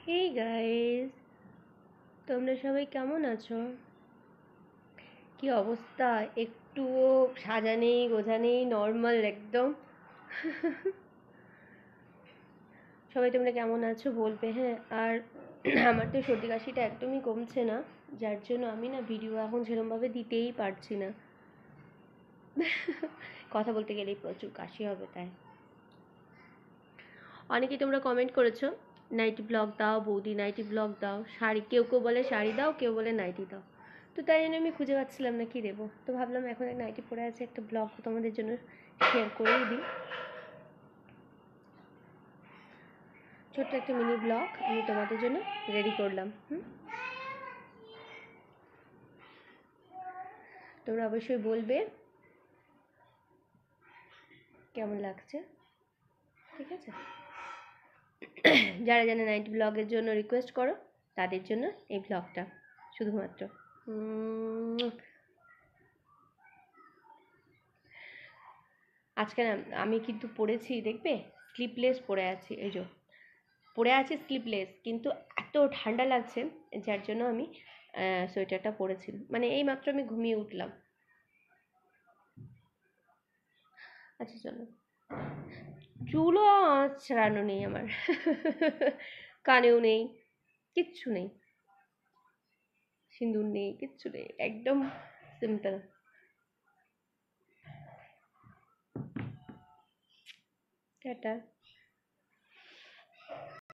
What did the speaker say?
Hey guys, তোমরা সবাই কেমন আছো? কি অবস্থা? একটুও সাজা নেই, গোছা নেই, নর্মাল একদম। সবাই তোমরা কেমন আছো বলবে, হ্যাঁ। আর আমার তো সর্দি কাশিটা একদমই কমছে না, যার জন্য আমি না ভিডিও এখন সেরকমভাবে দিতেই পারছি না। কথা বলতে গেলেই প্রচুর কাশি হবে, তাই। অনেকেই তোমরা কমেন্ট করেছো নাইটি ব্লগ দাও বৌদি, নাইটি ব্লগ দাও। শাড়ি, কেউ কেউ বলে শাড়ি দাও, কেউ বলে নাইটি দাও। তো তাই জন্য আমি খুঁজে পাচ্ছিলাম না কি দেবো, তো ভাবলাম এখন এক নাইটি পরে আছে, একটা ব্লগ তোমাদের জন্য শেয়ার করেই দিই। ছোট্ট একটা মিনি ব্লগ আমি তোমাদের জন্য রেডি করলাম। তোমরা অবশ্যই বলবে কেমন লাগছে, ঠিক আছে? যারা যারা নাইটি ব্লগের জন্য রিকোয়েস্ট করো তাদের জন্য এই ব্লগটা শুধুমাত্র। আজকে না আমি কিন্তু পরেছি, দেখবে স্লিপলেস পরে আছি, এই যে পরে আছি স্লিপলেস, কিন্তু এত ঠান্ডা লাগছে যার জন্য আমি সোয়েটারটা পরেছি। মানে এই মাত্র আমি ঘুমিয়ে উঠলাম। আচ্ছা চলো, চুলও আঁচড়ানো নেই আমার, কানেও নেই, কিচ্ছু নেই, সিঁদুর নেই, কিচ্ছু নেই, একদম সিম্পল। টাটা।